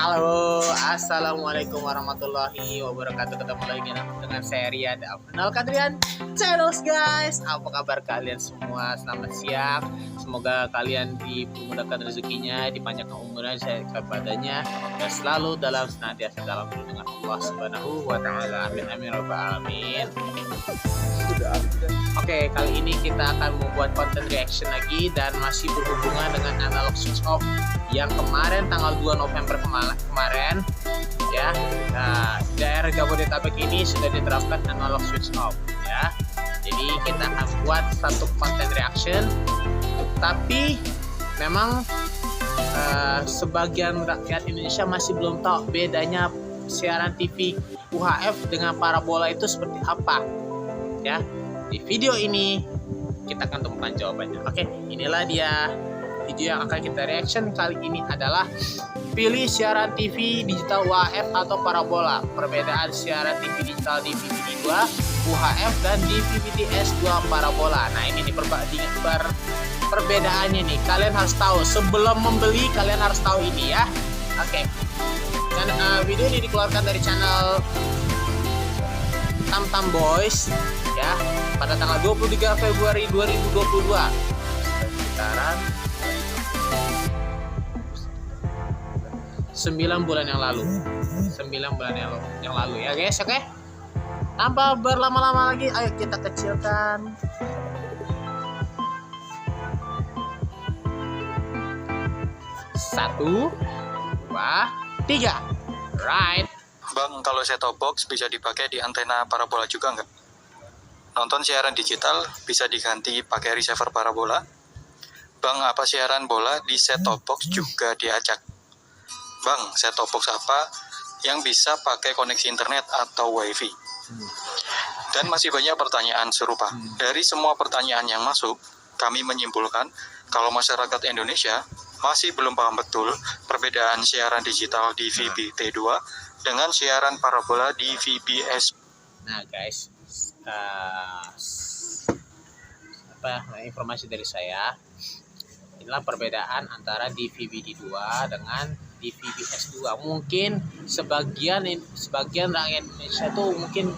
Halo, assalamualaikum warahmatullahi wabarakatuh. Ketemu lagi dengan saya Rian Afnal Kadrian Channels, guys. Apa kabar kalian semua? Selamat siang. Semoga kalian dimudahkan rezekinya, dipanjangkan umurnya, sehat badannya, dan selalu dalam senantiasa dalam lindungan Allah Subhanahu wa Ta'ala. Amin amin rabbal alamin. Oke, kali ini kita akan membuat konten reaction lagi dan masih berhubungan dengan analog switch off yang kemarin tanggal 2 November kemarin ya. Nah, daerah Jabodetabek ini sudah diterapkan analog switch off ya. Jadi kita akan buat satu konten reaction, tapi memang sebagian rakyat Indonesia masih belum tahu bedanya siaran TV UHF dengan parabola itu seperti apa ya. Di video ini kita akan temukan jawabannya. Oke, inilah dia video yang akan kita reaction kali ini adalah pilih siaran TV digital UHF atau parabola. Perbedaan siaran TV digital DVB-T2 UHF dan DVB-T2 parabola. Nah, ini nih perbedaannya nih. Kalian harus tahu sebelum membeli, kalian harus tahu ini ya. Oke. Dan video ini dikeluarkan dari channel Tamtam Boys ya pada tanggal 23 Februari 2022 sekitaran 9 bulan yang lalu ya guys. Oke, tanpa berlama-lama lagi ayo kita kecilkan. 1, 2, 3. Right. Bang, kalau set-top box bisa dipakai di antena parabola juga nggak? Nonton siaran digital bisa diganti pakai receiver parabola? Bang, apa siaran bola di set-top box juga diajak? Bang, set-top box apa yang bisa pakai koneksi internet atau wifi? Dan masih banyak pertanyaan serupa. Dari semua pertanyaan yang masuk, kami menyimpulkan kalau masyarakat Indonesia masih belum paham betul perbedaan siaran digital DVB-T2 dengan siaran parabola di VBS. Nah guys, informasi dari saya, inilah perbedaan antara DVB-T2 dengan DVB-S2. Mungkin sebagian rakyat Indonesia tuh mungkin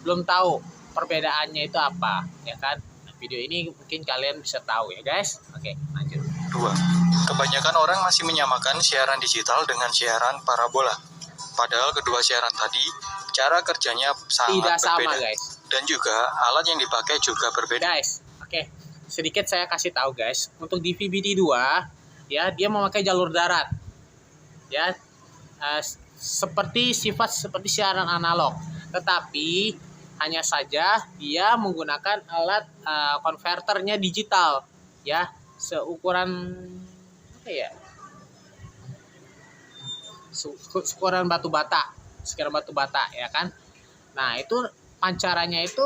belum tahu perbedaannya itu apa, ya kan? Nah, video ini mungkin kalian bisa tahu ya guys. Oke, lanjut. 2. Kebanyakan orang masih menyamakan siaran digital dengan siaran parabola. Padahal kedua siaran tadi, cara kerjanya sangat tidak berbeda. Sama guys. Dan juga alat yang dipakai juga berbeda. Guys, oke. Sedikit saya kasih tahu guys. Untuk DVB-T2, ya dia memakai jalur darat. Ya, seperti siaran analog. Tetapi hanya saja dia menggunakan alat konverternya digital. Ya, seukuran apa ya? Ukuran batu bata, sekitar batu bata ya kan. Nah itu pancarannya itu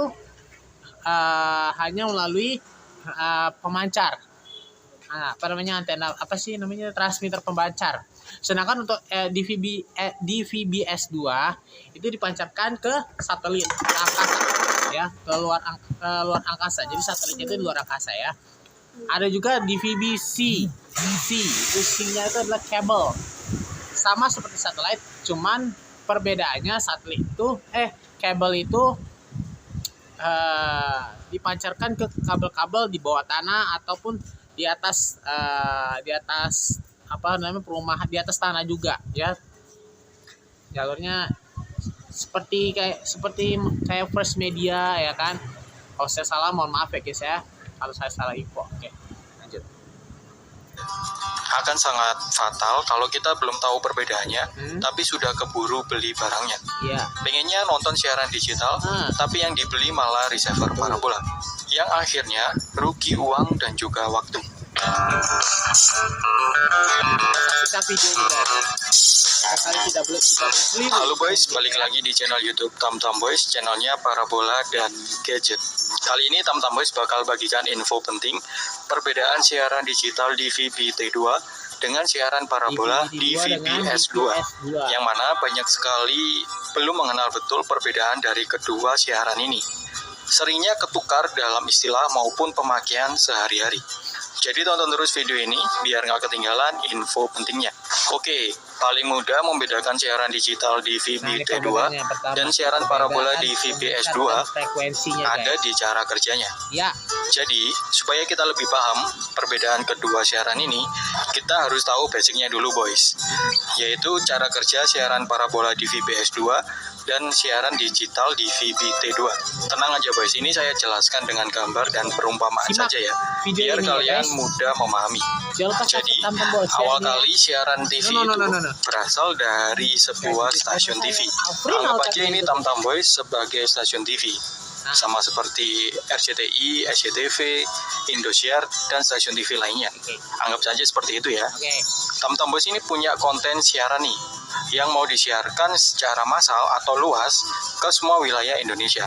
hanya melalui pemancar, apa namanya, antena, apa sih namanya, transmitter pemancar. Sedangkan untuk DVB-S2 itu dipancarkan ke satelit, ke angkasa ya, ke luar angkasa. Jadi satelitnya itu di luar angkasa ya. Ada juga DVB-C. Itu C-nya itu adalah kabel. Sama seperti satelit, cuman perbedaannya satelit itu kabel itu dipancarkan ke kabel-kabel di bawah tanah ataupun di atas apa namanya, perumahan, di atas tanah juga ya. Jalurnya seperti kayak First Media ya kan. Kalau saya salah mohon maaf ya guys ya, kalau saya salah info. Oke, lanjut. Akan sangat fatal kalau kita belum tahu perbedaannya, tapi sudah keburu beli barangnya. Iya. Pengennya nonton siaran digital, tapi yang dibeli malah receiver parabola, yang akhirnya rugi uang dan juga waktu. Kita video ini guys. Halo boys, balik lagi di channel YouTube Tamtam Boys, channelnya parabola dan gadget. Kali ini Tamtam Boys bakal bagikan info penting perbedaan siaran digital DVB-T2 dengan siaran parabola DVB-S2, yang mana banyak sekali belum mengenal betul perbedaan dari kedua siaran ini. Seringnya ketukar dalam istilah maupun pemakaian sehari-hari. Jadi tonton terus video ini biar nggak ketinggalan info pentingnya. Oke, paling mudah membedakan siaran digital di VB-T2 dan siaran parabola di VBS2 frekuensinya ada guys. di cara kerjanya. Ya, Jadi, supaya kita lebih paham perbedaan kedua siaran ini, kita harus tahu basicnya dulu boys, yaitu cara kerja siaran parabola di VBS2 dan siaran digital di VB-T2. Tenang aja boys, ini saya jelaskan dengan gambar dan perumpamaan Simak saja ya, video biar ini ya, kalian guys. mudah memahami. Jangan lupa Jadi, tekan tombol share awal ini. kali siaran TV No. itu berasal dari sebuah stasiun TV. Anggap aja ini Tamtam Boys sebagai stasiun TV. Sama seperti RCTI, SCTV, Indosiar, dan stasiun TV lainnya. Oke. Anggap saja seperti itu ya. Oke. Tamtam Boys ini punya konten siaran nih, yang mau disiarkan secara massal atau luas ke semua wilayah Indonesia.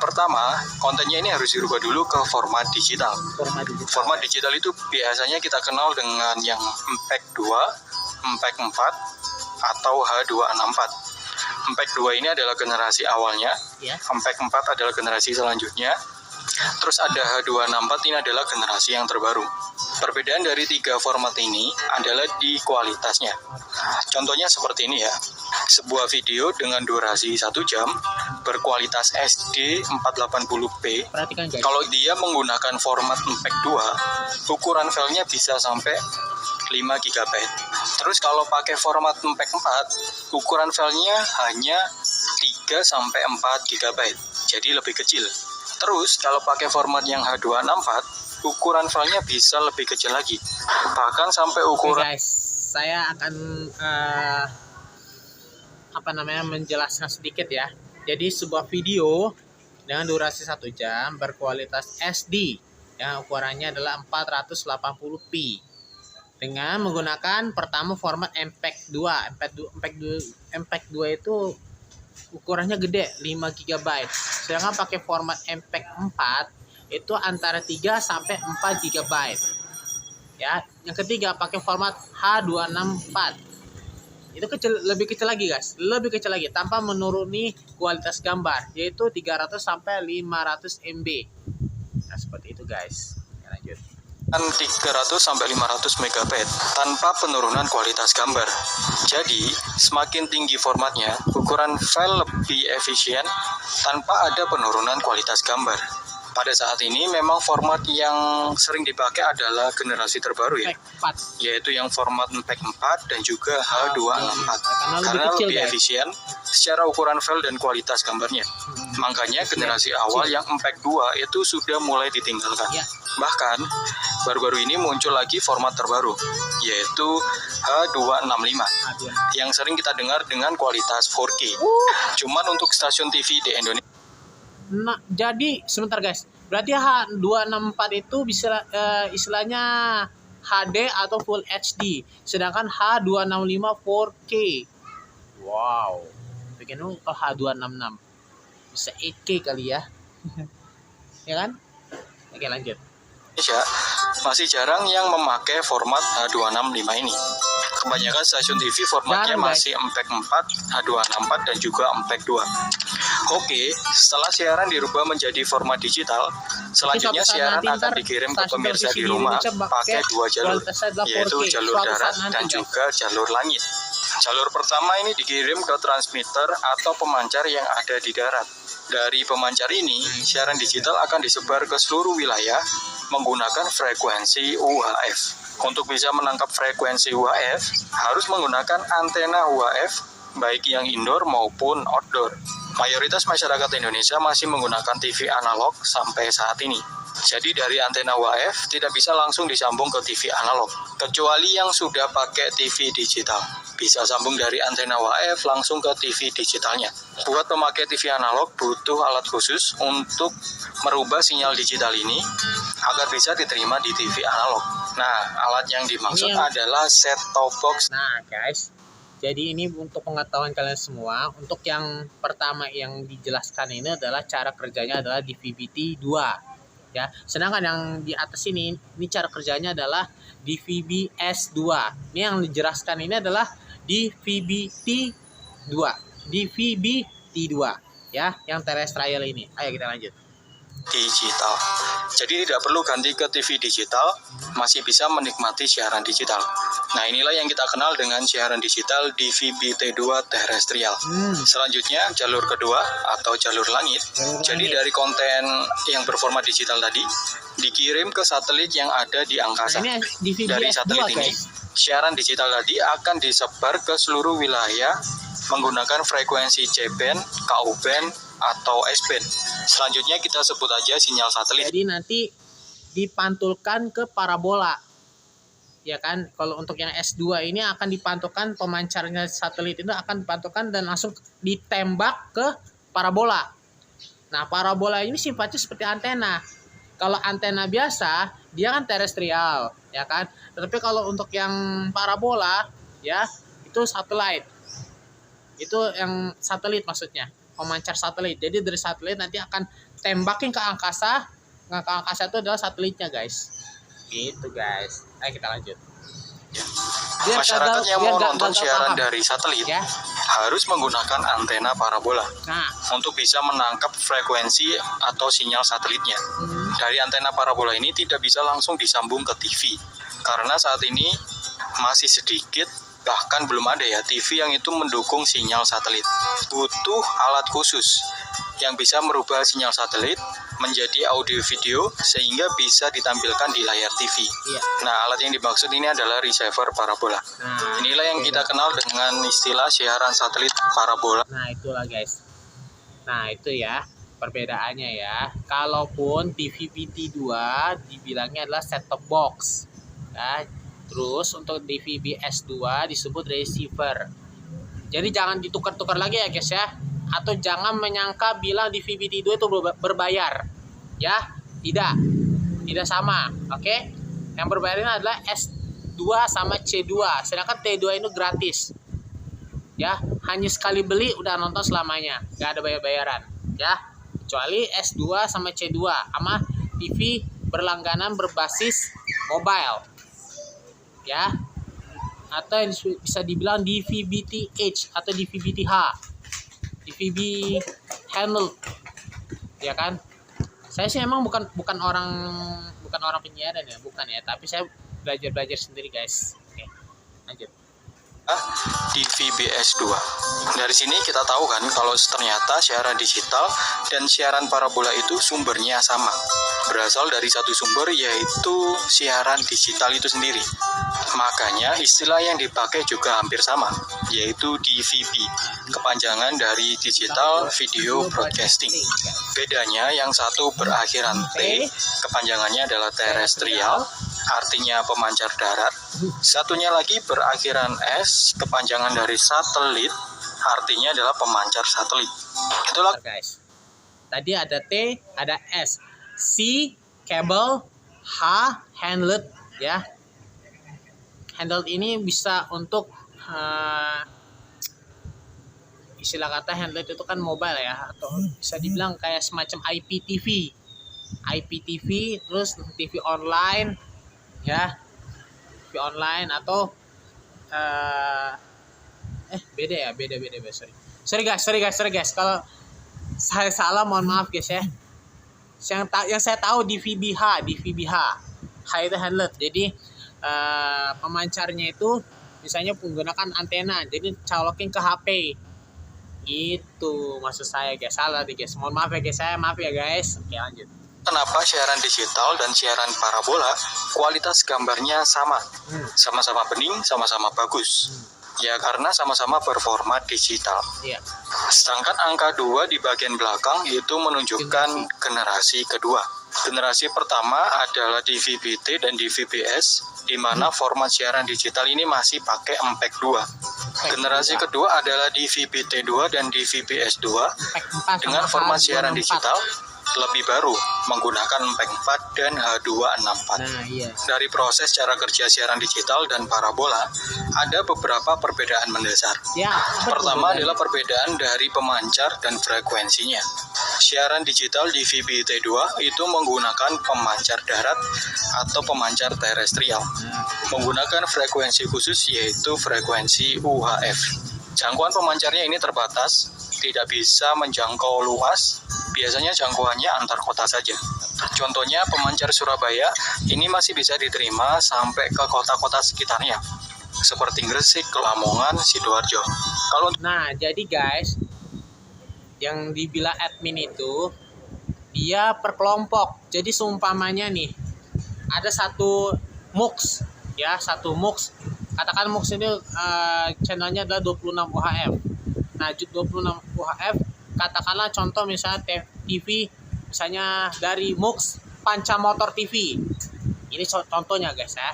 Pertama, kontennya ini harus dirubah dulu ke format digital. Format digital. Format digital itu biasanya kita kenal dengan yang MPEG 2, MPEG 4, atau H264. MPEG 2 ini adalah generasi awalnya, Ya. MPEG 4 adalah generasi selanjutnya, terus ada H264 ini adalah generasi yang terbaru. Perbedaan dari tiga format ini adalah di kualitasnya. Contohnya seperti ini ya, sebuah video dengan durasi 1 jam berkualitas SD 480p. Perhatikan guys. Kalau dia menggunakan format MPEG 2, ukuran filenya bisa sampai 5 GB. Terus kalau pakai format MPEG 4, ukuran filenya hanya 3 sampai 4 GB. Jadi lebih kecil. Terus kalau pakai format yang H264, ukuran filenya bisa lebih kecil lagi. Bahkan sampai Oke ukuran guys, saya akan menjelaskan sedikit ya. Jadi sebuah video dengan durasi 1 jam berkualitas SD yang ukurannya adalah 480p dengan menggunakan pertama format MPEG 2. MPEG 2 itu ukurannya gede 5 GB. Sedangkan pakai format MPEG 4 itu antara 3 sampai 4 GB. Ya, yang ketiga pakai format H264. Itu lebih kecil lagi guys, lebih kecil lagi tanpa menuruni kualitas gambar, yaitu 300 sampai 500 MB. Nah, seperti itu guys. Ya, lanjut. 300 sampai 500 MB tanpa penurunan kualitas gambar. Jadi, semakin tinggi formatnya, ukuran file lebih efisien tanpa ada penurunan kualitas gambar. Pada saat ini memang format yang sering dipakai adalah generasi terbaru ya, yaitu yang format MPEG 4 dan juga H264 karena lebih efisien secara ukuran file dan kualitas gambarnya. Makanya generasi awal yang MPEG 2 itu sudah mulai ditinggalkan. Bahkan baru-baru ini muncul lagi format terbaru, yaitu H265 yang sering kita dengar dengan kualitas 4K. Cuman untuk stasiun TV di Indonesia. Nah, jadi sebentar guys. Berarti H264 itu bisa istilahnya HD atau Full HD. Sedangkan H265 4K. Wow. Bikin kalau H266 bisa 8K kali ya. Ya kan? Oke, lanjut. Indonesia masih jarang yang memakai format H265 ini. Kebanyakan stasiun TV formatnya masih MPEG 4, H264 dan juga MPEG 2. Oke, setelah siaran dirubah menjadi format digital, selanjutnya siaran akan dikirim ke pemirsa di rumah pakai 2 jalur, yaitu jalur darat dan juga jalur langit. Jalur pertama ini dikirim ke transmitter atau pemancar yang ada di darat. Dari pemancar ini, siaran digital akan disebar ke seluruh wilayah menggunakan frekuensi UHF. Untuk bisa menangkap frekuensi UHF, harus menggunakan antena UHF, baik yang indoor maupun outdoor. Mayoritas masyarakat Indonesia masih menggunakan TV analog sampai saat ini. Jadi dari antena UHF tidak bisa langsung disambung ke TV analog, kecuali yang sudah pakai TV digital. Bisa sambung dari antena UHF langsung ke TV digitalnya. Buat pemakai TV analog butuh alat khusus untuk merubah sinyal digital ini agar bisa diterima di TV analog. Nah, alat yang dimaksud adalah set-top box. Nah, guys, jadi ini untuk pengetahuan kalian semua. Untuk yang pertama yang dijelaskan ini adalah cara kerjanya adalah di VBT2. Ya, sedangkan yang di atas ini cara kerjanya adalah di VBS2. Ini yang dijelaskan ini adalah di VBT2, di VBT2 ya, yang terestrial ini. Ayo kita lanjut. digital. Jadi tidak perlu ganti ke TV digital, masih bisa menikmati siaran digital. Nah, inilah yang kita kenal dengan siaran digital DVB-T2 terestrial. Selanjutnya jalur kedua atau jalur langit. Jadi dari konten yang berformat digital tadi dikirim ke satelit yang ada di angkasa. Nah, ini DVB-S2, dari satelit ini, siaran digital tadi akan disebar ke seluruh wilayah menggunakan frekuensi C-band, KU-band, atau S-band. Selanjutnya kita sebut aja sinyal satelit. Jadi nanti dipantulkan ke parabola. Ya kan, kalau untuk yang S2 ini akan dipantulkan, pemancarnya satelit itu akan dipantulkan dan langsung ditembak ke parabola. Nah, parabola ini sifatnya seperti antena. Kalau antena biasa, dia kan terestrial, ya kan. Tetapi kalau untuk yang parabola, ya, itu satelit. Itu yang satelit maksudnya, pemancar satelit. Jadi dari satelit nanti akan tembakin ke angkasa. Nah, ke angkasa itu adalah satelitnya, guys. Gitu, guys. Ayo kita lanjut. Ya. Masyarakat yang mau nonton siaran dari satelit ya, harus menggunakan antena parabola nah, untuk bisa menangkap frekuensi atau sinyal satelitnya. Dari antena parabola ini tidak bisa langsung disambung ke TV, karena saat ini masih sedikit, bahkan belum ada ya TV yang itu mendukung sinyal satelit. Butuh alat khusus yang bisa merubah sinyal satelit menjadi audio video sehingga bisa ditampilkan di layar TV. Iya. Nah, alat yang dimaksud ini adalah receiver parabola. Nah, inilah yang kita kenal dengan istilah siaran satelit parabola. Nah, itulah, guys. Nah, itu ya perbedaannya ya. Kalaupun DVB-T2 dibilangnya adalah set-top box. Nah, terus untuk DVB-S2 disebut receiver. Jadi jangan ditukar-tukar lagi ya, guys ya. Atau jangan menyangka bilang DVB-T2 itu berbayar. Ya, tidak sama, oke? Yang berbayar ini adalah S2 sama C2, sedangkan T2 itu gratis. Ya, hanya sekali beli udah nonton selamanya, nggak ada bayar-bayaran, ya. Kecuali S2 sama C2 sama TV berlangganan berbasis mobile. Ya. Atau yang bisa dibilang DVB-TH atau DVB-TH. DVB handle, ya kan? Saya sih emang bukan orang penyiaran ya, bukan ya, tapi saya belajar sendiri, guys. Oke, lanjut. DVB-S2. Dari sini kita tahu kan kalau ternyata siaran digital dan siaran parabola itu sumbernya sama. Berasal dari satu sumber, yaitu siaran digital itu sendiri. Makanya istilah yang dipakai juga hampir sama, yaitu DVB, kepanjangan dari Digital Video Broadcasting. Bedanya yang satu berakhiran T, kepanjangannya adalah terestrial, artinya pemancar darat. Satunya lagi berakhiran S, kepanjangan dari satelit, artinya adalah pemancar satelit. Itulah, guys. Tadi ada T, ada S. C, kabel. H, handlet, ya. Handlet ini bisa untuk istilah kata handlet itu kan mobile ya, atau bisa dibilang kayak semacam IPTV, terus TV online, ya, TV online atau beda sorry guys, kalau saya salah mohon maaf guys ya. Yang saya tahu DVB-H H itu handlet, jadi pemancarnya itu misalnya menggunakan antena, jadi colokin ke HP. Itu maksud saya, guys. Salah nih, guys. Mohon maaf ya, guys. Maaf ya, guys. Oke, lanjut. kenapa siaran digital dan siaran parabola kualitas gambarnya sama. Sama-sama bening, sama-sama bagus. Ya karena sama-sama performa digital. Iya. Sedangkan angka 2 di bagian belakang itu menunjukkan generasi kedua. Generasi pertama adalah DVB-T dan DVB-S, di mana format siaran digital ini masih pakai MPEG 2. Generasi kedua adalah DVB-T2 dan DVB-S2 dengan format siaran digital lebih baru, menggunakan MPEG 4 dan H264. Nah, iya. Dari proses cara kerja siaran digital dan parabola, ada beberapa perbedaan mendasar. Ya, Pertama adalah perbedaan dari pemancar dan frekuensinya. Siaran digital DVB-T2 itu menggunakan pemancar darat atau pemancar terestrial, menggunakan frekuensi khusus yaitu frekuensi UHF. Jangkauan pemancarnya ini terbatas, tidak bisa menjangkau luas, biasanya jangkauannya antar kota saja. Contohnya pemancar Surabaya ini masih bisa diterima sampai ke kota-kota sekitarnya, seperti Gresik, Lamongan, Sidoarjo. Nah, jadi guys, yang dibilang admin itu dia per kelompok. Jadi seumpamanya nih, ada satu MUX ya, satu MUX. Katakan MUX ini channelnya adalah 26 UHF. Nah, 26 UHF, katakanlah contoh misalnya TV, misalnya dari MUX Panca Motor TV. Ini contohnya guys ya.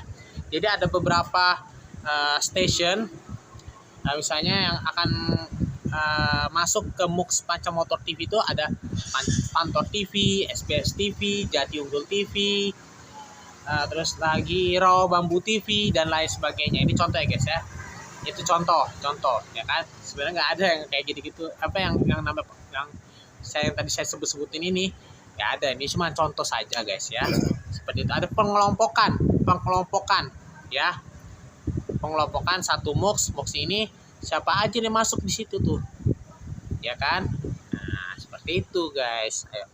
Jadi ada beberapa station, misalnya yang akan masuk ke MUX Panca Motor TV itu ada Pantor TV, SBS TV, Jati Unggul TV, terus lagi Raw Bambu TV dan lain sebagainya. Ini contoh ya guys ya. Itu contoh ya kan. Sebenarnya nggak ada yang kayak gitu-gitu. Apa yang nama yang tadi saya sebutin ini nggak ada. Ini cuma contoh saja guys ya. Seperti itu. Ada pengelompokan ya. Pengelompokan satu MUX ini siapa aja nih masuk di situ tuh, ya kan? Nah, seperti itu guys. Ayo.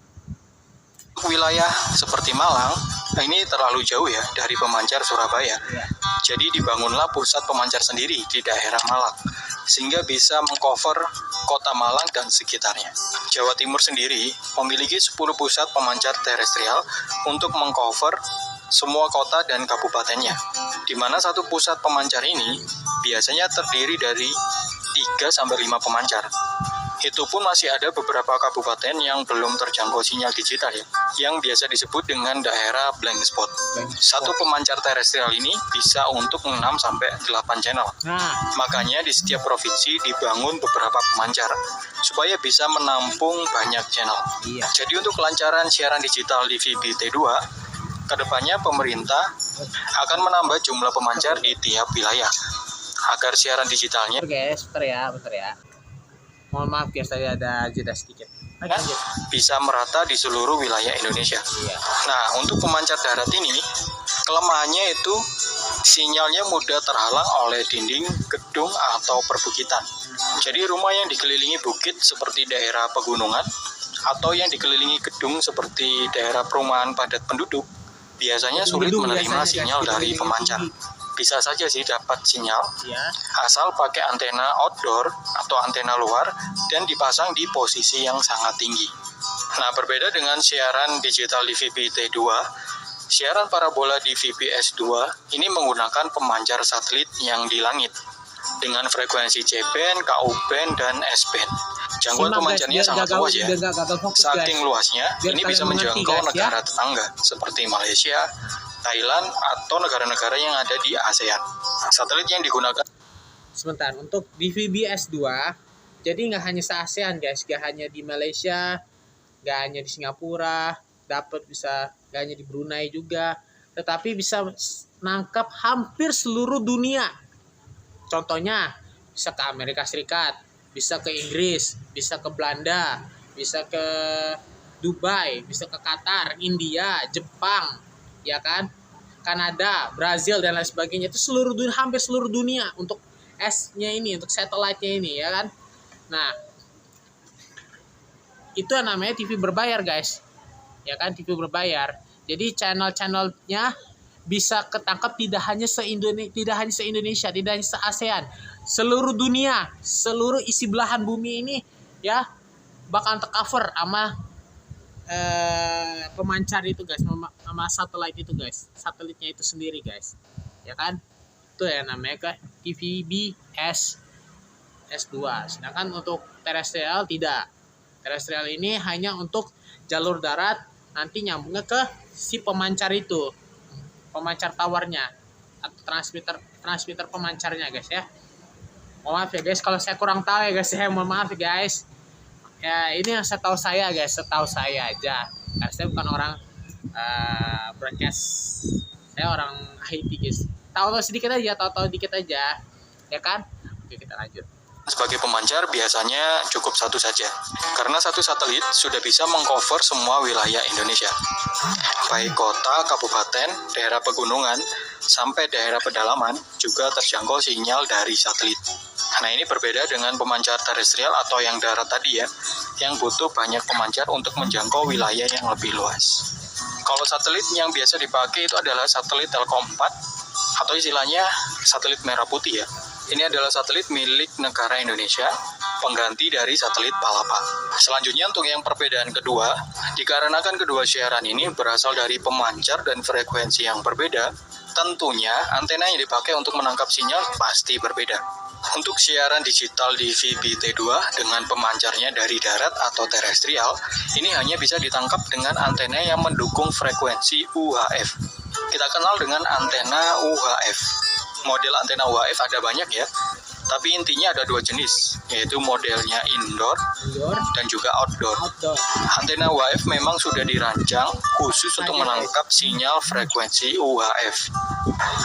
Wilayah seperti Malang, ini terlalu jauh ya dari pemancar Surabaya. Ya. Jadi dibangunlah pusat pemancar sendiri di daerah Malang, sehingga bisa mengcover kota Malang dan sekitarnya. Jawa Timur sendiri memiliki 10 pusat pemancar terestrial untuk mengcover semua kota dan kabupatennya, di mana satu pusat pemancar ini biasanya terdiri dari 3-5 pemancar. Itu pun masih ada beberapa kabupaten yang belum terjangkau sinyal digital ya, yang biasa disebut dengan daerah blank spot. Satu pemancar terestrial ini bisa untuk 6-8 channel. Nah, Makanya di setiap provinsi dibangun beberapa pemancar supaya bisa menampung banyak channel. iya. Jadi untuk kelancaran siaran digital di VBT2, kedepannya pemerintah akan menambah jumlah pemancar di tiap wilayah agar siaran digitalnya Bentar ya. Mohon maaf guys, tadi ada jeda sedikit. Lanjut. bisa merata di seluruh wilayah Indonesia. Iya. Nah, untuk pemancar darat ini, kelemahannya itu sinyalnya mudah terhalang oleh dinding, gedung, atau perbukitan. Jadi rumah yang dikelilingi bukit seperti daerah pegunungan, atau yang dikelilingi gedung seperti daerah perumahan padat penduduk, biasanya sulit Gedung menerima biasanya, sinyal guys, dari gedung pemancar. Bisa saja sih dapat sinyal, Ya. asal pakai antena outdoor atau antena luar dan dipasang di posisi yang sangat tinggi. Nah, berbeda dengan siaran digital di VBT2, siaran parabola di VBS2 ini menggunakan pemancar satelit yang di langit dengan frekuensi C-band, KU-band, dan S-band. Jangkauan Simak, pemancarnya guys, biar sangat gagal- luas ya. biar nggak gagal fokus, Saking guys. luasnya, Biar ini kalian bisa mengerti, menjangkau guys, ya. negara tetangga seperti Malaysia, Thailand, atau negara-negara yang ada di ASEAN. Satelit yang digunakan Sebentar, untuk di VBS2, jadi nggak hanya se-ASEAN guys, nggak hanya di Malaysia, nggak hanya di Singapura, bisa nggak hanya di Brunei juga, tetapi bisa nangkap hampir seluruh dunia. Contohnya, bisa ke Amerika Serikat, bisa ke Inggris, bisa ke Belanda, bisa ke Dubai, bisa ke Qatar, India, Jepang, ya kan, Kanada, Brazil, dan lain sebagainya. Itu seluruh dunia, hampir seluruh dunia untuk S-nya ini, untuk satelitnya ini, ya kan. Nah, itu yang namanya TV berbayar guys, ya kan, TV berbayar. Jadi channel-channelnya bisa ketangkap tidak hanya se-Indonesia, tidak hanya se-ASEAN, seluruh dunia, seluruh isi belahan bumi ini ya bakal tercover sama pemancar itu guys, sama satelit itu guys, satelitnya itu sendiri guys, ya kan. Itu ya namanya TVBS S2. Sedangkan untuk terestrial tidak. Terestrial ini hanya untuk jalur darat, nanti nyambungnya ke si pemancar itu, pemancar tawarnya atau transmitter pemancarnya guys ya. Mohon maaf ya guys kalau saya kurang tahu ya guys ya, mohon maaf ya guys. Ya ini yang setahu saya guys, setahu saya aja. Karena saya bukan orang broadcast, saya orang IT guys. Tahu sedikit aja, tahu dikit aja, ya kan? Oke, kita lanjut. sebagai pemancar biasanya cukup satu saja, karena satu satelit sudah bisa mengcover semua wilayah Indonesia, baik kota, kabupaten, daerah pegunungan, sampai daerah pedalaman juga terjangkau sinyal dari satelit. Nah, ini berbeda dengan pemancar terestrial atau yang darat tadi ya, yang butuh banyak pemancar untuk menjangkau wilayah yang lebih luas. Kalau satelit yang biasa dipakai itu adalah satelit Telkom 4 atau istilahnya satelit merah putih ya. Ini adalah satelit milik negara Indonesia, pengganti dari satelit Palapa. Selanjutnya untuk yang perbedaan kedua, dikarenakan kedua siaran ini berasal dari pemancar dan frekuensi yang berbeda, tentunya antena yang dipakai untuk menangkap sinyal pasti berbeda. Untuk siaran digital di VBT2 dengan pemancarnya dari darat atau terestrial, ini hanya bisa ditangkap dengan antena yang mendukung frekuensi UHF. Kita kenal dengan antena UHF. Model antena UHF ada banyak ya, tapi intinya ada dua jenis, yaitu modelnya indoor dan juga outdoor. Antena UHF memang sudah dirancang khusus untuk menangkap sinyal frekuensi UHF.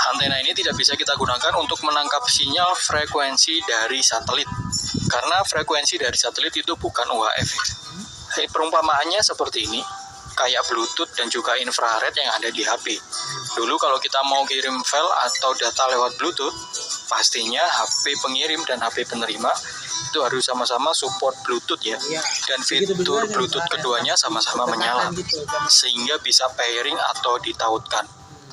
Antena ini tidak bisa kita gunakan untuk menangkap sinyal frekuensi dari satelit, karena frekuensi dari satelit itu bukan UHF. Perumpamaannya seperti ini, kayak Bluetooth dan juga infrared yang ada di HP. Dulu kalau kita mau kirim file atau data lewat Bluetooth, pastinya HP pengirim dan HP penerima itu harus sama-sama support Bluetooth ya. Dan fitur Bluetooth keduanya sama-sama menyala, sehingga bisa pairing atau ditautkan.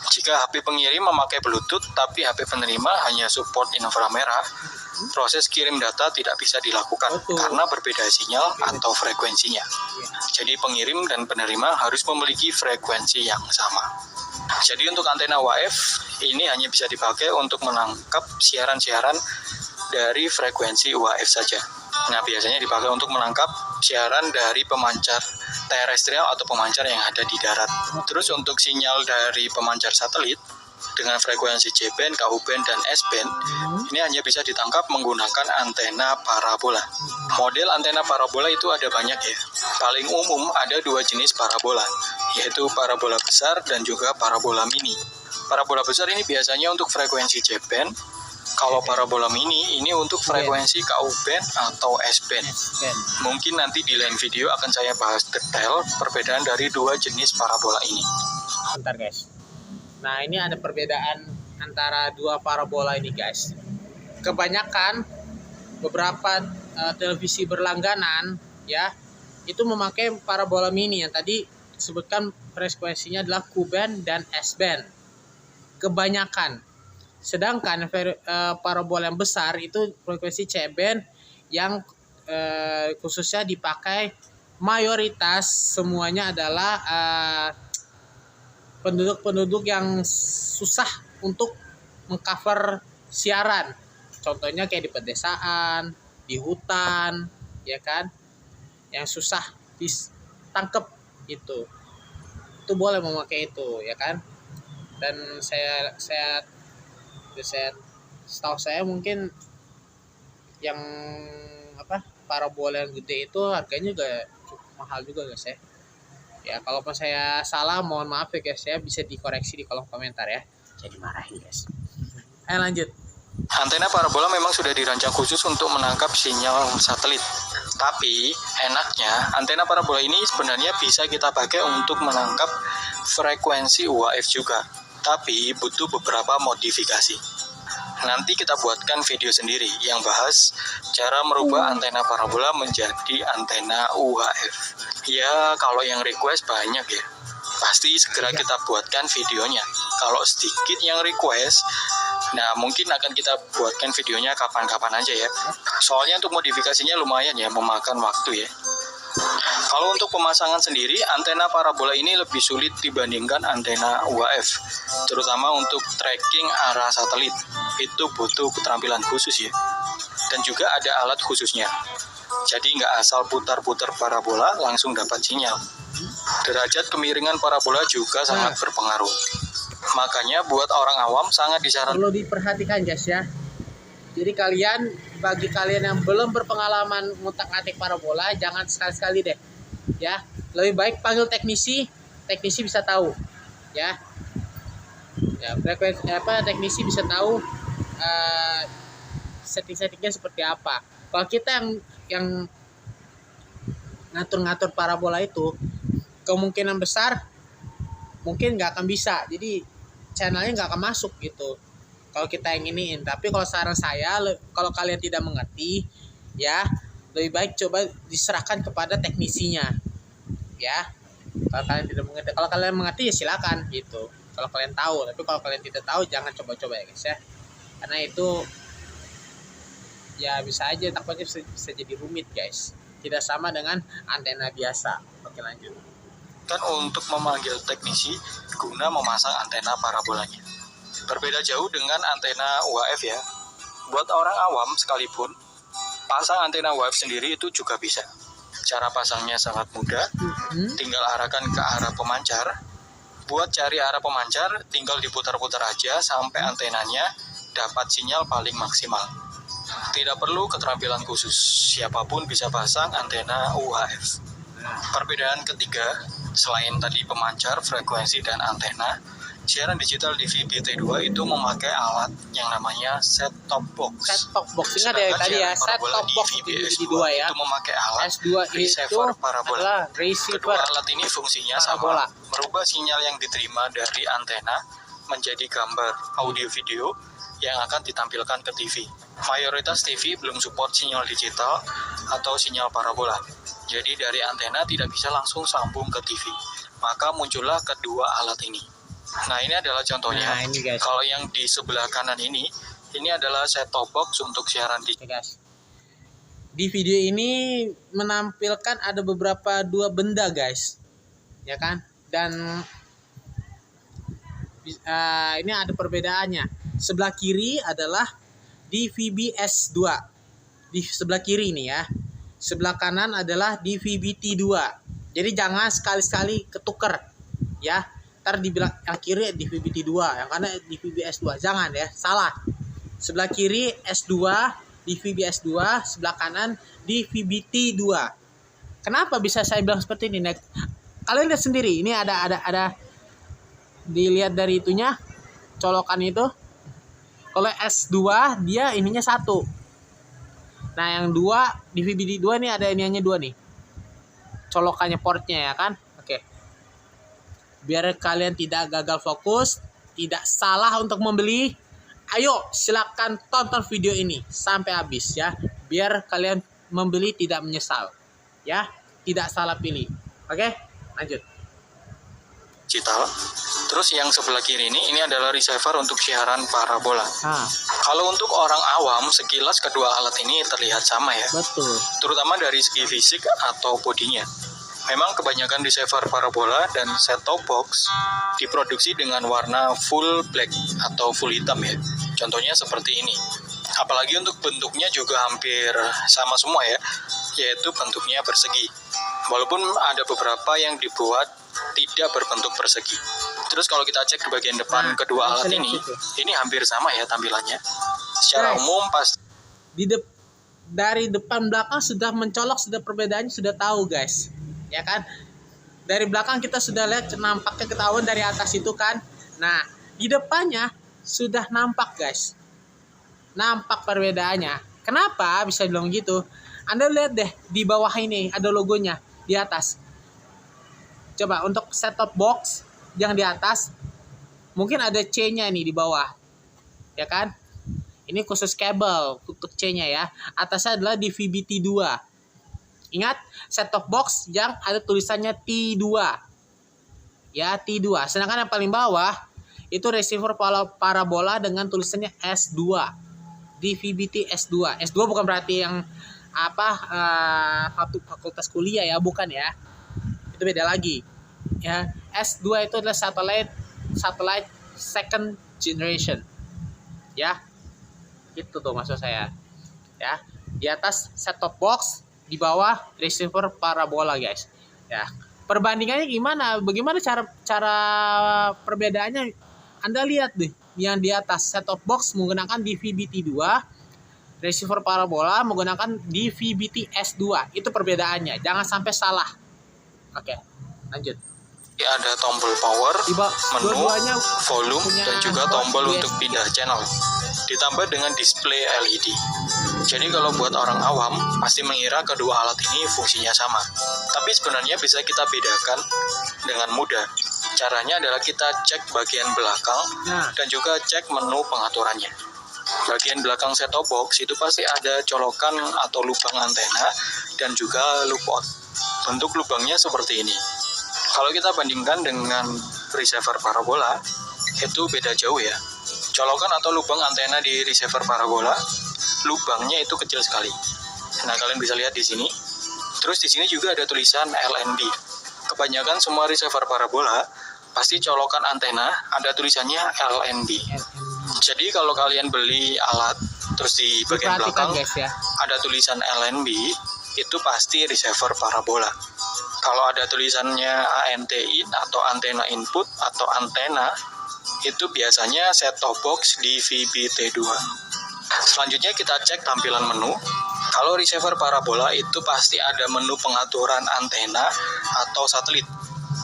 Jika HP pengirim memakai Bluetooth tapi HP penerima hanya support inframerah, proses kirim data tidak bisa dilakukan karena berbeda sinyal atau frekuensinya. Jadi pengirim dan penerima harus memiliki frekuensi yang sama. Jadi untuk antena UHF ini hanya bisa dipakai untuk menangkap siaran-siaran dari frekuensi UHF saja. Nah, biasanya dipakai untuk menangkap siaran dari pemancar terestrial atau pemancar yang ada di darat. Terus untuk sinyal dari pemancar satelit dengan frekuensi C-band, Ku-band, dan S-band, ini hanya bisa ditangkap menggunakan antena parabola. Model antena parabola itu ada banyak ya. Paling umum ada dua jenis parabola, yaitu parabola besar dan juga parabola mini. Parabola besar ini biasanya untuk frekuensi C-band. Kalau parabola mini ini untuk frekuensi Ku-band atau S-band. Mungkin nanti di lain video akan saya bahas detail perbedaan dari dua jenis parabola ini. Bentar guys. Nah, ini ada perbedaan antara dua parabola ini guys. Kebanyakan beberapa televisi berlangganan ya, itu memakai parabola mini yang tadi disebutkan frekuensinya adalah Ku-band dan S-band. Kebanyakan. Sedangkan parabola yang besar itu frekuensi C-band yang khususnya dipakai mayoritas semuanya adalah penduduk-penduduk yang susah untuk mengcover siaran. Contohnya kayak di pedesaan, di hutan, ya kan? Yang susah ditangkep itu. Itu boleh memakai itu, ya kan? Dan setahu saya mungkin yang parabola yang gede itu harganya juga cukup mahal juga guys ya. Ya, kalau saya salah mohon maaf ya guys ya, bisa dikoreksi di kolom komentar ya. Jadi marahin guys. Ayo lanjut. Antena parabola memang sudah dirancang khusus untuk menangkap sinyal satelit. Tapi enaknya antena parabola ini sebenarnya bisa kita pakai untuk menangkap frekuensi UHF juga. Tapi butuh beberapa modifikasi. Nanti kita buatkan video sendiri yang bahas cara merubah antena parabola menjadi antena UHF. Ya, kalau yang request banyak ya, pasti segera kita buatkan videonya. Kalau sedikit yang request, nah mungkin akan kita buatkan videonya kapan-kapan aja ya. Soalnya untuk modifikasinya lumayan ya, memakan waktu ya. Kalau untuk pemasangan sendiri, antena parabola ini lebih sulit dibandingkan antena UHF, terutama untuk tracking arah satelit. Itu butuh keterampilan khusus ya, dan juga ada alat khususnya. Jadi nggak asal putar-putar parabola langsung dapat sinyal. Derajat kemiringan parabola juga sangat berpengaruh. Makanya buat orang awam sangat disarankan. Perlu diperhatikan guys ya. Jadi bagi kalian yang belum berpengalaman ngutak-ngatik parabola, jangan sekali-sekali deh. Ya, lebih baik panggil teknisi bisa tahu. Ya. Ya, teknisi bisa tahu setting-settingnya seperti apa. Kalau kita yang ngatur-ngatur parabola itu, kemungkinan besar mungkin nggak akan bisa. Jadi channelnya nggak akan masuk gitu. Kalau kita yang iniin. Tapi kalau saran saya, kalau kalian tidak mengerti, ya lebih baik coba diserahkan kepada teknisinya, ya. Kalau kalian tidak mengerti, kalau kalian mengerti ya silakan gitu. Kalau kalian tahu, tapi kalau kalian tidak tahu jangan coba-coba ya guys ya. Karena itu ya bisa aja takutnya bisa jadi rumit guys. Tidak sama dengan antena biasa. Oke lanjut. Kan untuk memanggil teknisi guna memasang antena parabolanya. Berbeda jauh dengan antena UHF ya. Buat orang awam sekalipun, pasang antena UHF sendiri itu juga bisa. Cara pasangnya sangat mudah, tinggal arahkan ke arah pemancar. Buat cari arah pemancar, tinggal diputar-putar aja sampai antenanya dapat sinyal paling maksimal. Tidak perlu keterampilan khusus, siapapun bisa pasang antena UHF. Perbedaan ketiga, selain tadi pemancar, frekuensi, dan antena, siaran digital di VBT2 itu memakai alat yang namanya set-top box. Set-top box, ingat ya tadi ya, set-top box di VBT2 ya. Itu memakai alat S2 receiver itu parabola. adalah receiver. Kedua alat ini fungsinya parabola. sama, merubah sinyal yang diterima dari antena menjadi gambar audio video yang akan ditampilkan ke TV. Mayoritas TV belum support sinyal digital atau sinyal parabola. Jadi dari antena tidak bisa langsung sambung ke TV. Maka muncullah kedua alat ini. Nah ini adalah contohnya. Nah, ini guys. Kalau yang di sebelah kanan ini adalah set-top box untuk siaran digital. Guys. Di video ini menampilkan ada beberapa dua benda guys. Ya kan? Dan ini ada perbedaannya. Sebelah kiri adalah DVB-S2. Di sebelah kiri ini ya. Sebelah kanan adalah DVB-T2. Jadi jangan sekali-sekali ketuker ya. Ntar dibilang yang kiri DVB-T2, yang kanan DVB-S2. Jangan ya, salah. Sebelah kiri S2, DVB-S2, sebelah kanan DVB-T2. Kenapa bisa saya bilang seperti ini? Nah, kalian lihat sendiri, ini ada dilihat dari itunya, colokan itu. Kalau S2 dia ininya satu. Nah yang dua DVB-T2 nih ada iniannya dua nih, colokannya portnya ya kan. Oke, biar kalian tidak gagal fokus, tidak salah untuk membeli, ayo silakan tonton video ini sampai habis ya, biar kalian membeli tidak menyesal ya, tidak salah pilih. Oke lanjut. Digital. Terus yang sebelah kiri ini adalah receiver untuk siaran parabola. Kalau untuk orang awam, sekilas kedua alat ini terlihat sama ya. Betul. Terutama dari segi fisik atau bodinya. Memang kebanyakan receiver parabola dan set-top box diproduksi dengan warna full black atau full hitam ya. Contohnya seperti ini. Apalagi untuk bentuknya juga hampir sama semua ya, yaitu bentuknya persegi. Walaupun ada beberapa yang dibuat tidak berbentuk persegi. Terus kalau kita cek di bagian depan kedua alat ini hampir sama ya tampilannya. Secara umum pas dari depan belakang sudah mencolok, sudah perbedaannya sudah tahu guys. Ya kan? Dari belakang kita sudah lihat, nampaknya ketahuan dari atas itu kan. Nah, di depannya sudah nampak guys. Nampak perbedaannya. Kenapa bisa bilang gitu? Anda lihat deh di bawah ini ada logonya di atas. Coba untuk set-top box yang di atas mungkin ada C-nya nih di bawah. Ya kan? Ini khusus kabel untuk C-nya ya. Atasnya adalah DVB-T2. Ingat, set-top box yang ada tulisannya T2. Ya, T2. Sedangkan yang paling bawah itu receiver parabola dengan tulisannya S2. DVB-T S2. S2 bukan berarti yang fakultas kuliah ya, bukan ya. Itu beda lagi. Ya, S2 itu adalah satellite second generation. Ya. Itu tuh maksud saya. Ya. Di atas set-top box, di bawah receiver parabola, guys. Ya. Perbandingannya gimana? Bagaimana cara perbedaannya? Anda lihat deh, yang di atas set-top box menggunakan DVB-T2, receiver parabola menggunakan DVB-T S2. Itu perbedaannya. Jangan sampai salah. Oke, lanjut. Ada tombol power, menu, volume, dan juga tombol untuk pindah channel. Ditambah dengan display LED. Jadi kalau buat orang awam, pasti mengira kedua alat ini fungsinya sama. Tapi sebenarnya bisa kita bedakan dengan mudah. Caranya adalah kita cek bagian belakang dan juga cek menu pengaturannya. bagian belakang set-top box itu pasti ada colokan atau lubang antena dan juga loopout. Bentuk lubangnya seperti ini. Kalau kita bandingkan dengan receiver parabola, itu beda jauh ya. Colokan atau lubang antena di receiver parabola, lubangnya itu kecil sekali. Nah, kalian bisa lihat di sini. Terus di sini juga ada tulisan LNB. Kebanyakan semua receiver parabola pasti colokan antena ada tulisannya LNB. Jadi kalau kalian beli alat terus di bagian belakang guys ya, ada tulisan LNB, itu pasti receiver parabola. Kalau ada tulisannya ANT in atau antena input atau antena, itu biasanya set-top box di VBT2. Selanjutnya kita cek tampilan menu. Kalau receiver parabola itu pasti ada menu pengaturan antena atau satelit.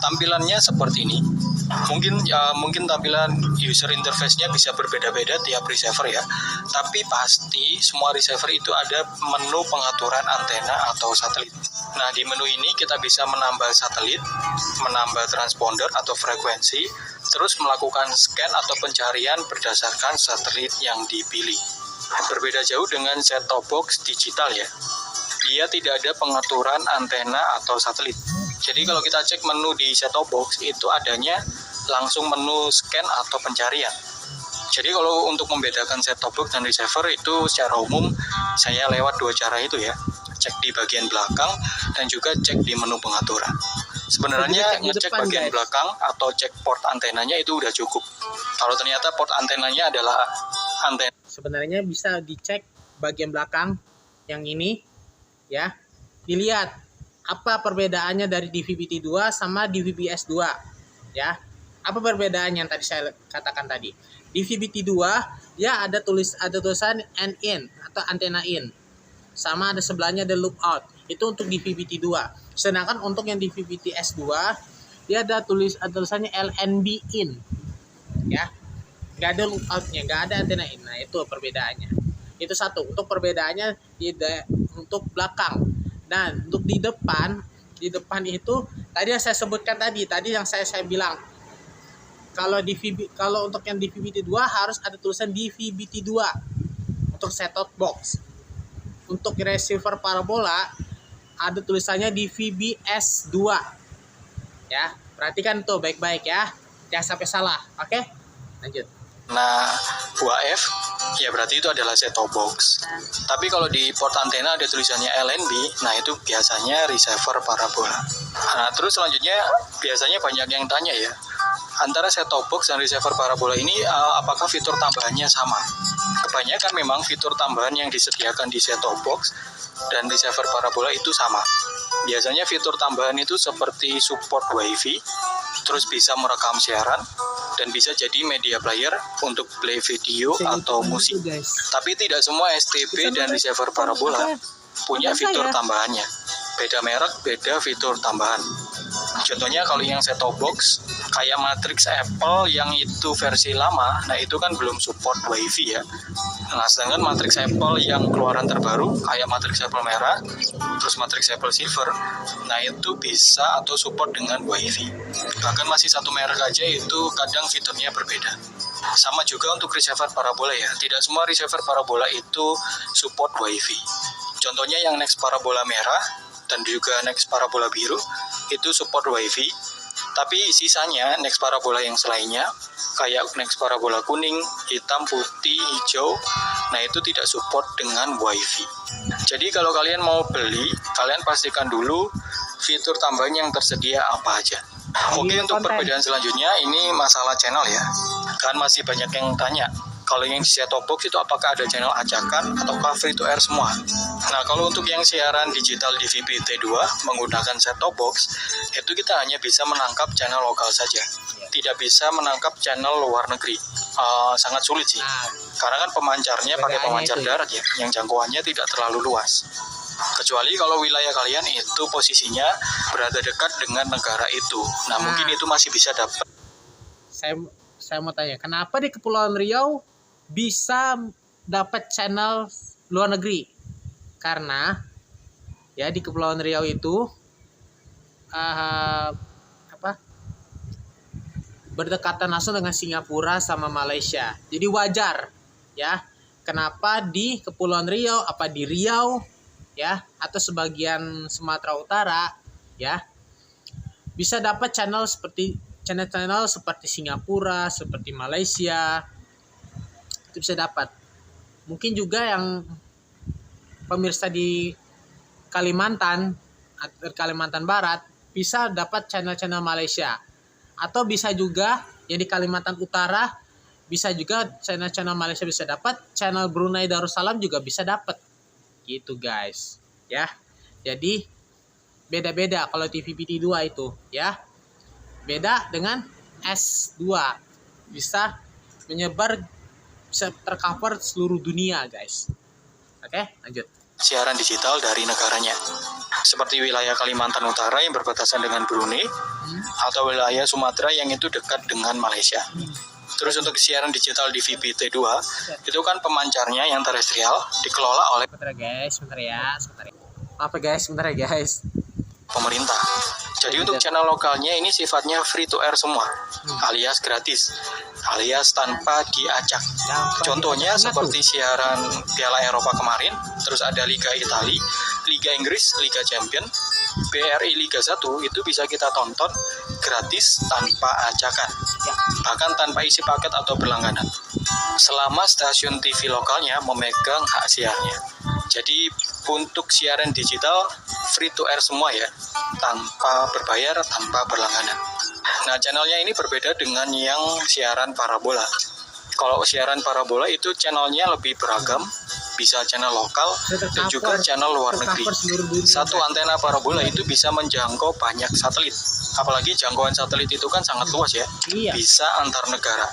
Tampilannya seperti ini. Mungkin tampilan user interface-nya bisa berbeda-beda tiap receiver ya. Tapi pasti semua receiver itu ada menu pengaturan antena atau satelit. Nah, di menu ini kita bisa menambah satelit, menambah transponder atau frekuensi, terus melakukan scan atau pencarian berdasarkan satelit yang dipilih. Berbeda jauh dengan set-top box digital ya. Dia tidak ada pengaturan antena atau satelit. Jadi kalau kita cek menu di set-top box itu adanya langsung menu scan atau pencarian. Jadi kalau untuk membedakan set-top box dan receiver itu secara umum saya lewat dua cara itu ya. Cek di bagian belakang dan juga cek di menu pengaturan. Sebenarnya ngecek bagian belakang atau cek port antenanya itu udah cukup. Kalau ternyata port antenanya adalah antena, sebenarnya bisa dicek bagian belakang yang ini ya, dilihat apa perbedaannya dari DVB-T2 sama DVB-S2 ya. Apa perbedaannya yang tadi saya katakan tadi? DVB-T2 ya ada tulisan N in atau antena in, sama ada sebelahnya ada loop out, itu untuk DVB-T2. Sedangkan untuk yang DVB-T2 dia ada tulisannya LNB in ya, nggak ada loop outnya, nggak ada antena in. Nah, itu perbedaannya. Itu satu untuk perbedaannya untuk belakang. Dan untuk di depan itu tadi yang saya sebutkan tadi yang saya bilang, kalau untuk yang DVB-T2 harus ada tulisan DVB-T2 untuk set-top box. Untuk receiver parabola ada tulisannya DVB-S2 ya. Perhatikan tuh baik-baik ya, jangan sampai salah. Oke, lanjut. Nah, UHF ya berarti itu adalah set-top box. Tapi kalau di port antena ada tulisannya LNB, nah itu biasanya receiver parabola. Nah, terus selanjutnya biasanya banyak yang tanya ya, antara set-top box dan receiver parabola ini apakah fitur tambahannya sama? Kebanyakan memang fitur tambahan yang disediakan di set-top box dan receiver parabola itu sama. Biasanya fitur tambahan itu seperti support WiFi, terus bisa merekam siaran, dan bisa jadi media player untuk play video atau musik. Tapi tidak semua STB dan receiver parabola punya fitur tambahannya. Beda merek, beda fitur tambahan. Contohnya kalau yang set-top box kayak Matrix Apple yang itu versi lama, nah itu kan belum support WiFi ya. Nah, sedangkan Matrix Apple yang keluaran terbaru kayak Matrix Apple merah, terus Matrix Apple silver, nah itu bisa atau support dengan WiFi. Bahkan masih satu merek aja itu kadang fiturnya berbeda. Sama juga untuk receiver parabola ya, tidak semua receiver parabola itu support WiFi. Contohnya yang Next Parabola merah dan juga Next Parabola biru itu support WiFi. Tapi sisanya Next Parabola yang selainnya kayak Next Parabola kuning, hitam, putih, hijau, nah itu tidak support dengan WiFi. Jadi kalau kalian mau beli, kalian pastikan dulu fitur tambahan yang tersedia apa aja. Oke, untuk perbedaan selanjutnya ini masalah channel ya. Kan masih banyak yang tanya, kalau yang di set-top box itu apakah ada channel acakan ataukah free to air semua? Nah, kalau untuk yang siaran digital di VBT2 menggunakan set-top box, itu kita hanya bisa menangkap channel lokal saja. Tidak bisa menangkap channel luar negeri. Sangat sulit sih. Karena kan pemancarnya pakai pemancar darat ya, yang jangkauannya tidak terlalu luas. Kecuali kalau wilayah kalian itu posisinya berada dekat dengan negara itu. Nah, mungkin itu masih bisa dapat. Saya mau tanya, kenapa di Kepulauan Riau bisa dapat channel luar negeri? Karena ya di Kepulauan Riau itu berdekatan langsung dengan Singapura sama Malaysia. Jadi wajar ya kenapa di Kepulauan Riau, apa di Riau ya, atau sebagian Sumatera Utara ya, bisa dapat channel seperti Singapura, seperti Malaysia, itu bisa dapat. Mungkin juga yang pemirsa di Kalimantan Barat bisa dapat channel-channel Malaysia, atau bisa juga yang di Kalimantan Utara bisa juga channel-channel Malaysia bisa dapat, channel Brunei Darussalam juga bisa dapat gitu guys ya. Jadi beda-beda kalau TVPT 2 itu ya, beda dengan S2, bisa menyebar, bisa tercover seluruh dunia guys. Oke, lanjut. Siaran digital dari negaranya, seperti wilayah Kalimantan Utara yang berbatasan dengan Brunei, atau wilayah Sumatera yang itu dekat dengan Malaysia. Terus untuk siaran digital di VPT2 itu kan pemancarnya yang terestrial dikelola oleh Sebentar ya. Apa guys, sebentar ya guys. pemerintah. Jadi untuk channel lokalnya ini sifatnya free to air semua, alias gratis, alias tanpa diacak. Contohnya seperti siaran Piala Eropa kemarin, terus ada Liga Italia, Liga Inggris, Liga Champion, BRI Liga 1 itu bisa kita tonton gratis tanpa acakan, bahkan tanpa isi paket atau berlangganan, selama stasiun TV lokalnya memegang hak siarnya. Jadi untuk siaran digital free to air semua ya, tanpa berbayar, tanpa berlangganan. Nah, channelnya ini berbeda dengan yang siaran parabola. Kalau siaran parabola itu channelnya lebih beragam, bisa channel lokal dan juga channel luar negeri. Satu antena parabola itu bisa menjangkau banyak satelit. Apalagi jangkauan satelit itu kan sangat luas ya, bisa antar negara.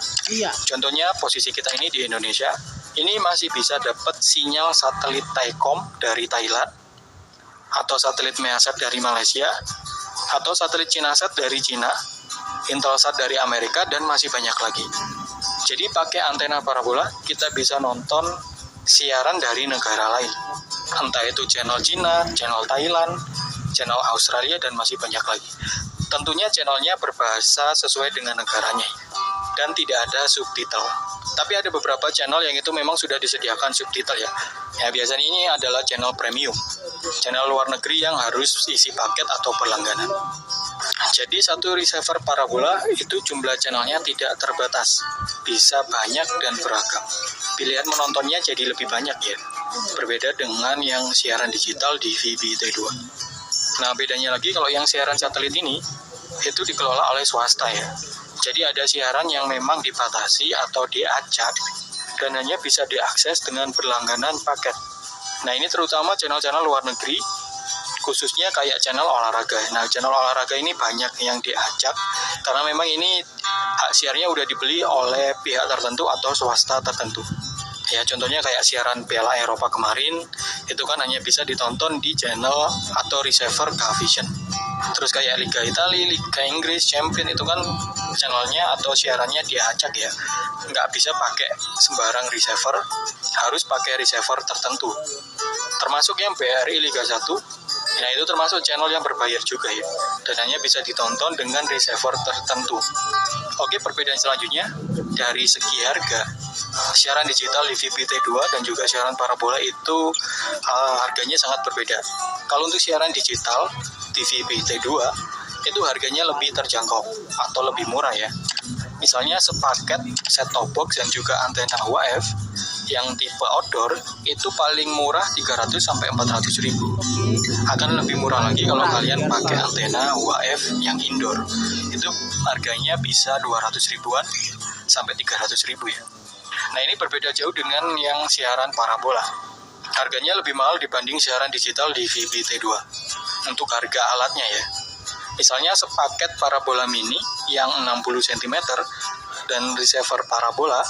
Contohnya posisi kita ini di Indonesia, ini masih bisa dapat sinyal satelit Thaicom dari Thailand, atau satelit Measat dari Malaysia, atau satelit Cinasat dari Cina, Intelsat dari Amerika, dan masih banyak lagi. Jadi pakai antena parabola kita bisa nonton siaran dari negara lain, entah itu channel Cina, channel Thailand, channel Australia, dan masih banyak lagi. Tentunya channelnya berbahasa sesuai dengan negaranya dan tidak ada subtitle. Tapi ada beberapa channel yang itu memang sudah disediakan subtitle ya. Ya biasanya ini adalah channel premium, channel luar negeri yang harus isi paket atau berlangganan. Jadi satu receiver parabola itu jumlah channelnya tidak terbatas, bisa banyak dan beragam. Pilihan menontonnya jadi lebih banyak ya, berbeda dengan yang siaran digital di VBT2. Nah bedanya lagi kalau yang siaran satelit ini itu dikelola oleh swasta ya. Jadi ada siaran yang memang dibatasi atau diacak dan hanya bisa diakses dengan berlangganan paket. Nah ini terutama channel-channel luar negeri, khususnya kayak channel olahraga. Nah channel olahraga ini banyak yang diacak karena memang ini hak siarnya udah dibeli oleh pihak tertentu atau swasta tertentu. Ya contohnya kayak siaran Piala Eropa kemarin, itu kan hanya bisa ditonton di channel atau receiver Cavision. Terus kayak Liga Italia, Liga Inggris, Champion itu kan channelnya atau siarannya diacak ya. Nggak bisa pakai sembarang receiver, harus pakai receiver tertentu. Termasuk yang BRI Liga 1, nah itu termasuk channel yang berbayar juga ya. Dan hanya bisa ditonton dengan receiver tertentu. Oke, perbedaan selanjutnya dari segi harga. Siaran digital di VPT2 dan juga siaran parabola itu harganya sangat berbeda. Kalau untuk siaran digital di VPT2 itu harganya lebih terjangkau atau lebih murah ya. Misalnya sepaket set-top box dan juga antena UHF yang tipe outdoor itu paling murah 300 sampai 400 ribu. Akan lebih murah lagi kalau kalian pakai antena UHF yang indoor. Itu harganya bisa 200 ribuan sampai 300 ribu ya. Nah ini berbeda jauh dengan yang siaran parabola. Harganya lebih mahal dibanding siaran digital di VBT2 untuk harga alatnya ya. Misalnya sepaket parabola mini yang 60 cm dan receiver parabola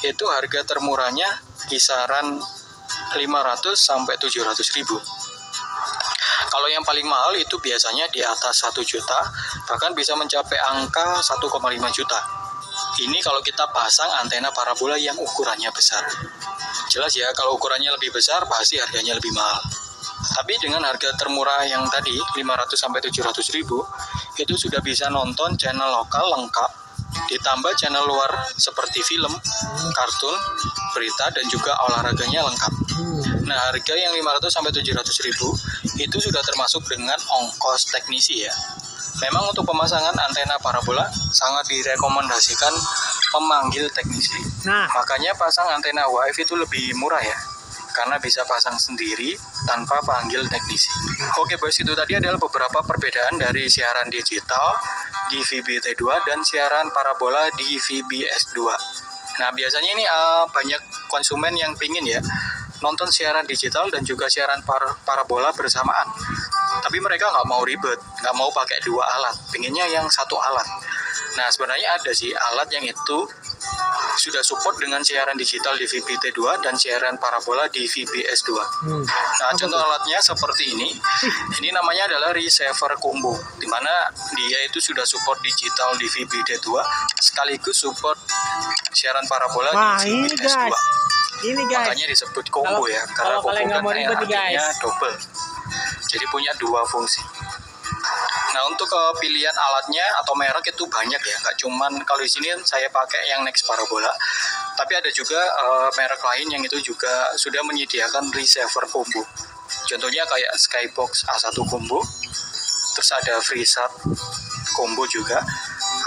itu harga termurahnya kisaran 500 sampai 700 ribu. Kalau yang paling mahal itu biasanya di atas 1 juta, bahkan bisa mencapai angka 1,5 juta. Ini kalau kita pasang antena parabola yang ukurannya besar. Jelas ya, kalau ukurannya lebih besar pasti harganya lebih mahal. Tapi dengan harga termurah yang tadi 500 sampai 700 ribu, itu sudah bisa nonton channel lokal lengkap Ditambah channel luar seperti film, kartun, berita, dan juga olahraganya lengkap. Nah, harga yang 500 sampai 700 ribu itu sudah termasuk dengan ongkos teknisi ya. Memang untuk pemasangan antena parabola sangat direkomendasikan memanggil teknisi. Nah, Makanya pasang antena UHF itu lebih murah ya, karena bisa pasang sendiri tanpa panggil teknisi. Oke bos, itu tadi adalah beberapa perbedaan dari siaran digital di VBT2 dan siaran parabola di VBS2. Nah, biasanya ini banyak konsumen yang pingin ya nonton siaran digital dan juga siaran parabola bersamaan. Tapi mereka nggak mau ribet, nggak mau pakai dua alat, pinginnya yang satu alat. Nah, sebenarnya ada sih alat yang itu sudah support dengan siaran digital di VBT2 dan siaran parabola di VBS2. Nah, contoh alatnya seperti ini. Ini namanya adalah receiver combo, di mana dia itu sudah support digital di VBT2 sekaligus support siaran parabola di ini VBS2. guys. Ini guys. Makanya disebut combo ya, karena kalau kalian nggak mau ribet nih, artinya guys, double. Jadi punya dua fungsi. Nah, untuk pilihan alatnya atau merek itu banyak ya, nggak cuman kalau di sini saya pakai yang Next Parabola, tapi ada juga merek lain yang itu juga sudah menyediakan receiver combo. Contohnya kayak Skybox A1 combo, terus ada FreeSat combo juga,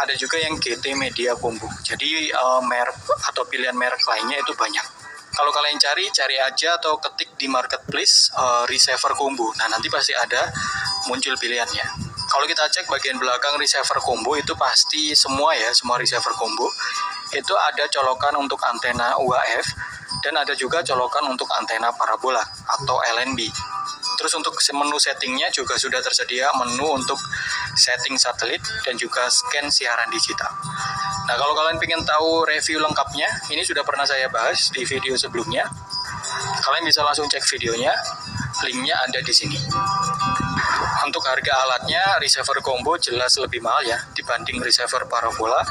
ada juga yang GT Media combo. Jadi merek atau pilihan merek lainnya itu banyak. Kalau kalian cari aja atau ketik di marketplace receiver combo. Nah, nanti pasti ada muncul pilihannya. Kalau kita cek bagian belakang receiver combo itu pasti semua receiver combo itu ada colokan untuk antena UHF dan ada juga colokan untuk antena parabola atau LNB. Terus untuk menu settingnya juga sudah tersedia menu untuk setting satelit dan juga scan siaran digital. Nah, kalau kalian ingin tahu review lengkapnya, ini sudah pernah saya bahas di video sebelumnya. Kalian bisa langsung cek videonya, linknya ada di sini. Untuk harga alatnya, receiver combo jelas lebih mahal ya dibanding receiver parabola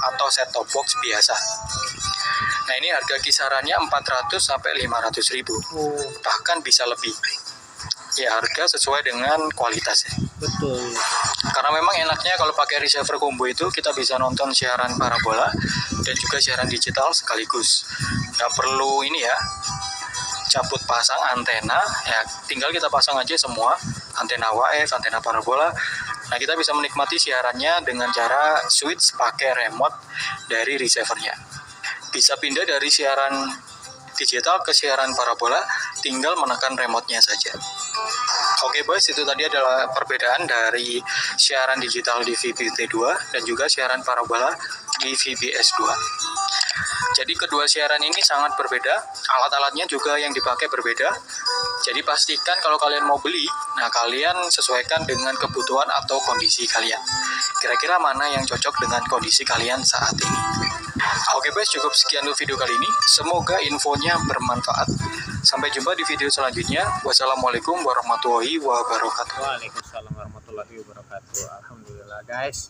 atau set-top box biasa. Nah, ini harga kisarannya 400 sampai 500 ribu, bahkan bisa lebih. Ya, harga sesuai dengan kualitasnya. Betul. Karena memang enaknya kalau pakai receiver combo itu kita bisa nonton siaran parabola dan juga siaran digital sekaligus. Nggak perlu ini ya, cabut pasang antena, ya tinggal kita pasang aja semua, antena UHF, antena parabola. Nah, kita bisa menikmati siarannya dengan cara switch pakai remote dari receivernya. Bisa pindah dari siaran digital ke siaran parabola, tinggal menekan remote-nya saja. Oke boys, itu tadi adalah perbedaan dari siaran digital di VBT2 dan juga siaran parabola di VBS2. Jadi kedua siaran ini sangat berbeda, alat-alatnya juga yang dipakai berbeda. Jadi pastikan kalau kalian mau beli, nah kalian sesuaikan dengan kebutuhan atau kondisi kalian. Kira-kira mana yang cocok dengan kondisi kalian saat ini. Oke guys, cukup sekian dulu video kali ini. Semoga infonya bermanfaat. Sampai jumpa di video selanjutnya. Wassalamualaikum warahmatullahi wabarakatuh. Waalaikumsalam warahmatullahi wabarakatuh. Alhamdulillah guys.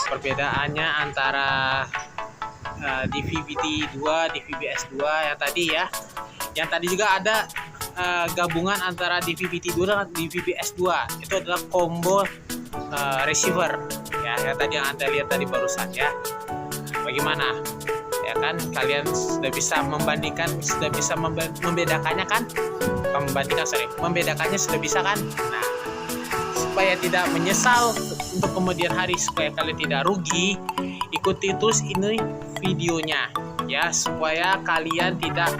Perbedaannya antara di VBT2, di VBS2 yang tadi ya. Yang tadi juga ada gabungan antara di VBT2 dan di VBS2. Itu adalah combo receiver ya, yang tadi yang Anda lihat tadi barusan ya. Bagaimana? Ya kan, kalian sudah bisa membandingkan, sudah bisa membedakannya kan? Membedakannya sudah bisa kan? Nah, supaya tidak menyesal untuk kemudian hari, supaya kalian tidak rugi, ikuti terus ini videonya ya, supaya kalian tidak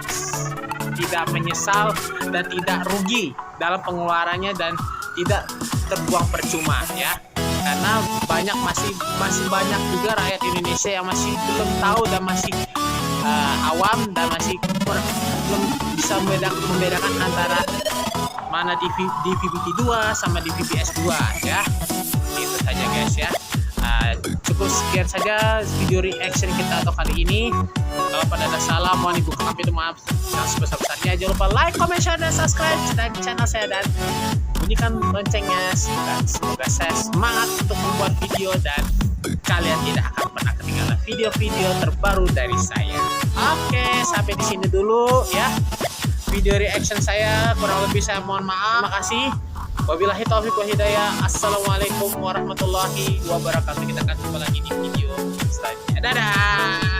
menyesal dan tidak rugi dalam pengeluarannya dan tidak terbuang percuma ya. Karena masih banyak juga rakyat Indonesia yang masih belum tahu dan masih awam dan masih belum bisa membedakan antara mana di VBT2 sama di VBS2 ya. Itu saja guys ya. Cukup sekian saja video reaction kita atau kali ini. Kalau pada ada salah mohon ibu maaf, itu maaf yang sebesar-besarnya. Jangan lupa like, comment, share, dan subscribe channel saya dan bunyikan loncengnya. Dan semoga saya semangat untuk membuat video dan kalian tidak akan pernah ketinggalan video-video terbaru dari saya. Oke, sampai di sini dulu ya video reaction saya. Kurang lebih saya mohon maaf. Terima kasih. Wabillahi taufiq wa hidayah. Assalamualaikum warahmatullahi wabarakatuh. Kita akan jumpa lagi di video selanjutnya. Dadah.